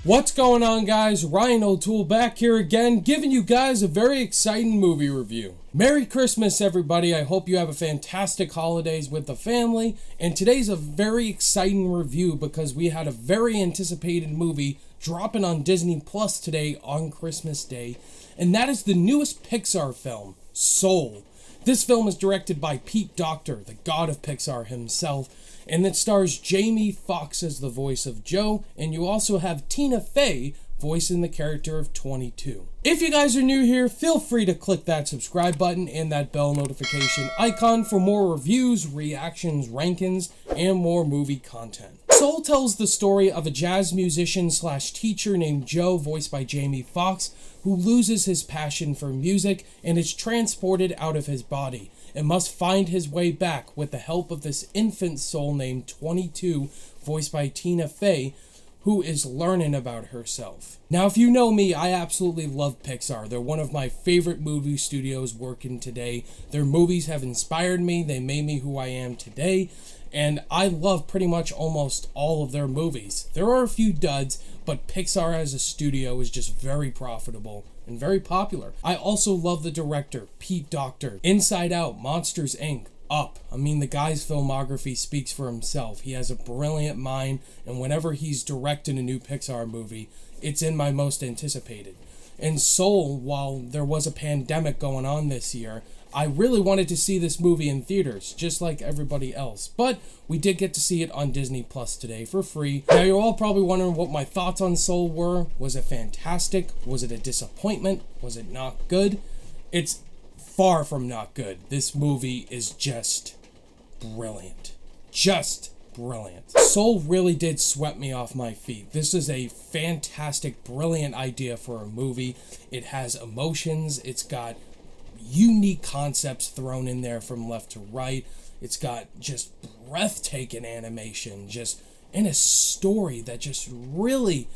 What's going on, guys? Ryan O'Toole back here again, giving you guys a very exciting movie review. Merry Christmas, everybody. I hope you have a fantastic holidays with the family. And today's a very exciting review because we had a very anticipated movie dropping on Disney Plus today on Christmas Day. And that is the newest Pixar film, Soul. This film is directed by Pete Docter, the god of Pixar himself. And it stars Jamie Foxx as the voice of Joe, and you also have Tina Fey voicing the character of 22. If you guys are new here, feel free to click that subscribe button and that bell notification icon for more reviews, reactions, rankings, and more movie content. Soul tells the story of a jazz musician slash teacher named Joe, voiced by Jamie Foxx, who loses his passion for music and is transported out of his body, and must find his way back with the help of this infant soul named 22, voiced by Tina Fey, who is learning about herself. Now, if you know me, I absolutely love Pixar. They're one of my favorite movie studios working today. Their movies have inspired me. They made me who I am today. And I love pretty much almost all of their movies. There are a few duds, but Pixar as a studio is just very profitable and very popular. I also love the director, Pete Docter. Inside Out, Monsters, Inc., Up. I mean, the guy's filmography speaks for himself. He has a brilliant mind, and whenever he's directing a new Pixar movie, it's in my most anticipated. And Soul, while there was a pandemic going on this year, I really wanted to see this movie in theaters, just like everybody else. But we did get to see it on Disney Plus today for free. Now, you're all probably wondering what my thoughts on Soul were. Was it fantastic? Was it a disappointment? Was it not good? It's far from not good. This movie is just brilliant. Just brilliant. Soul really did sweep me off my feet. This is a fantastic, brilliant idea for a movie. It has emotions. It's got unique concepts thrown in there from left to right. It's got just breathtaking animation, just in a story that just really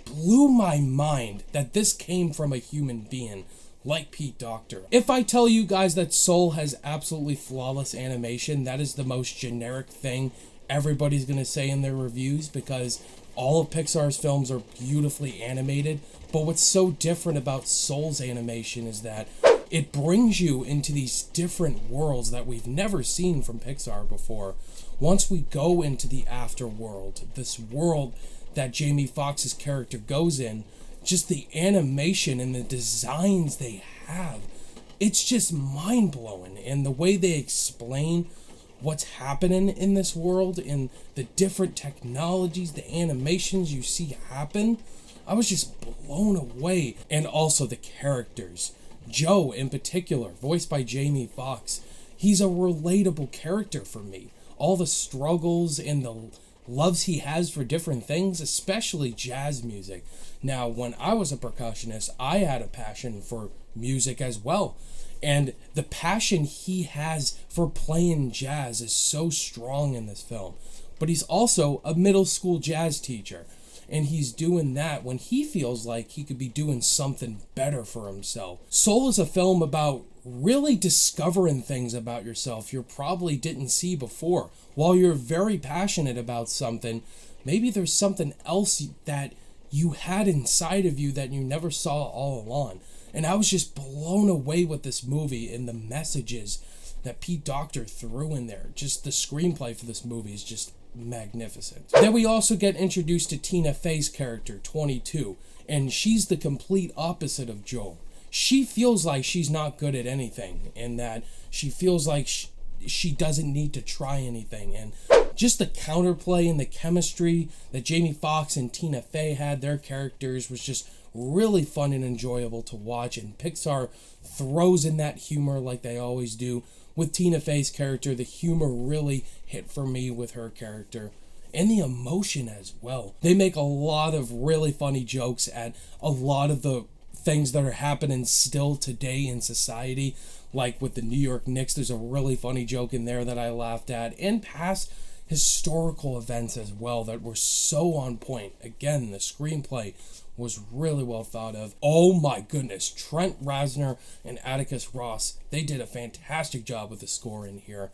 blew my mind that this came from a human being like Pete Docter. If I tell you guys that Soul has absolutely flawless animation, that is the most generic thing everybody's gonna say in their reviews, because all of Pixar's films are beautifully animated. But what's so different about Soul's animation is that it brings you into these different worlds that we've never seen from Pixar before. Once we go into the afterworld, this world that Jamie Foxx's character goes in, just the animation and the designs they have, it's just mind-blowing. And the way they explain what's happening in this world and the different technologies, the animations you see happen, I was just blown away. And also the characters. Joe, in particular, voiced by Jamie Foxx, he's a relatable character for me. All the struggles and the loves he has for different things, especially jazz music. Now, when I was a percussionist, I had a passion for music as well. And the passion he has for playing jazz is so strong in this film. But he's also a middle school jazz teacher. And he's doing that when he feels like he could be doing something better for himself. Soul is a film about really discovering things about yourself you probably didn't see before. While you're very passionate about something, maybe there's something else that you had inside of you that you never saw all along. And I was just blown away with this movie and the messages that Pete Docter threw in there. Just the screenplay for this movie is just magnificent. Then we also get introduced to Tina Fey's character, 22, and she's the complete opposite of Joel. She feels like she's not good at anything, and that she feels like she doesn't need to try anything. And just the counterplay and the chemistry that Jamie Foxx and Tina Fey had, their characters, was just really fun and enjoyable to watch. And Pixar throws in that humor like they always do. With Tina Fey's character, the humor really hit for me with her character. And the emotion as well. They make a lot of really funny jokes at a lot of the things that are happening still today in society. Like with the New York Knicks, there's a really funny joke in there that I laughed at. And past historical events as well that were so on point. Again, the screenplay was really well thought of. Oh my goodness, Trent Reznor and Atticus Ross, they did a fantastic job with the score in here.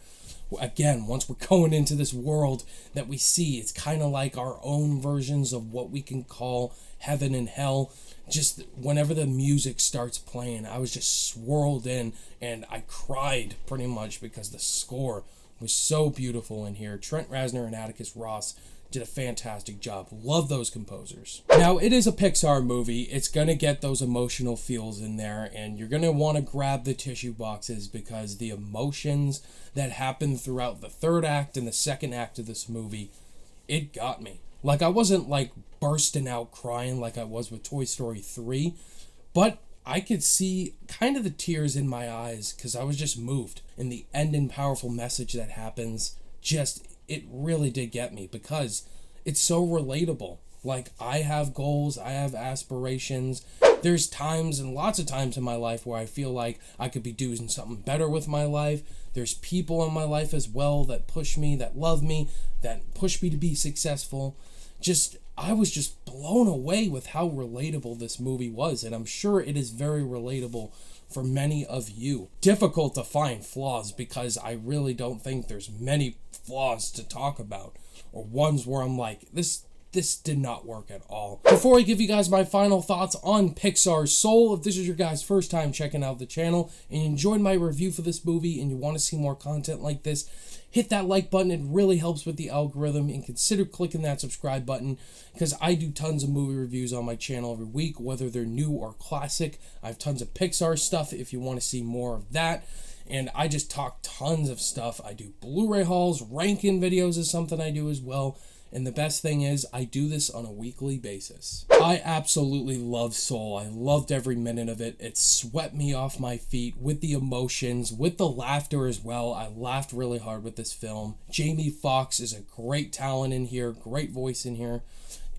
Again, once we're going into this world that we see, it's kind of like our own versions of what we can call heaven and hell. Just whenever the music starts playing, I was just swirled in and I cried pretty much because the score was so beautiful in here. Trent Reznor and Atticus Ross did a fantastic job. Love those composers. Now, it is a Pixar movie. It's gonna get those emotional feels in there, and you're gonna want to grab the tissue boxes because the emotions that happen throughout the third act and the second act of this movie, it got me. Like, I wasn't like bursting out crying like I was with Toy Story 3, but I could see kind of the tears in my eyes because I was just moved. And the end and powerful message that happens, it really did get me because it's so relatable. Like, I have goals, I have aspirations. There's times and lots of times in my life where I feel like I could be doing something better with my life. There's people in my life as well that push me, that love me, that push me to be successful. I was just blown away with how relatable this movie was, and I'm sure it is very relatable for many of you. Difficult to find flaws because I really don't think there's many flaws to talk about, or ones where I'm like, this did not work at all. Before I give you guys my final thoughts on Pixar's Soul, if this is your guys' first time checking out the channel and you enjoyed my review for this movie and you want to see more content like this, hit that like button. It really helps with the algorithm, and consider clicking that subscribe button because I do tons of movie reviews on my channel every week, whether they're new or classic. I have tons of Pixar stuff if you want to see more of that. And I just talk tons of stuff. I do Blu-ray hauls, ranking videos is something I do as well. And the best thing is, I do this on a weekly basis. I absolutely love Soul. I loved every minute of it. It swept me off my feet with the emotions, with the laughter as well. I laughed really hard with this film. Jamie Foxx is a great talent in here, great voice in here.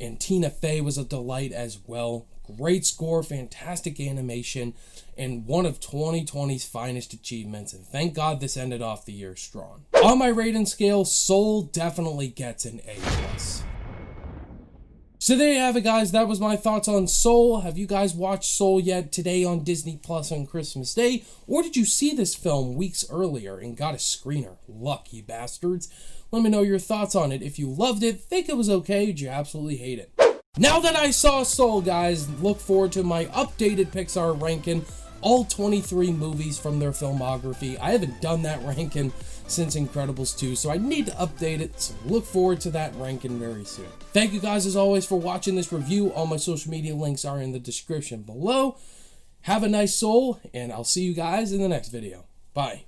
And Tina Fey was a delight as well. Great score, fantastic animation, and one of 2020's finest achievements, and thank God this ended off the year strong. On my rating scale, Soul definitely gets an A+. So there you have it, guys. That was my thoughts on Soul. Have you guys watched Soul yet today on Disney Plus on Christmas Day? Or did you see this film weeks earlier and got a screener? Lucky bastards. Let me know your thoughts on it. If you loved it, think it was okay, did you absolutely hate it? Now that I saw Soul, guys, look forward to my updated Pixar ranking, all 23 movies from their filmography. I haven't done that ranking since Incredibles 2, so I need to update it, so look forward to that ranking very soon. Thank you guys, as always, for watching this review. All my social media links are in the description below. Have a nice Soul, and I'll see you guys in the next video. Bye.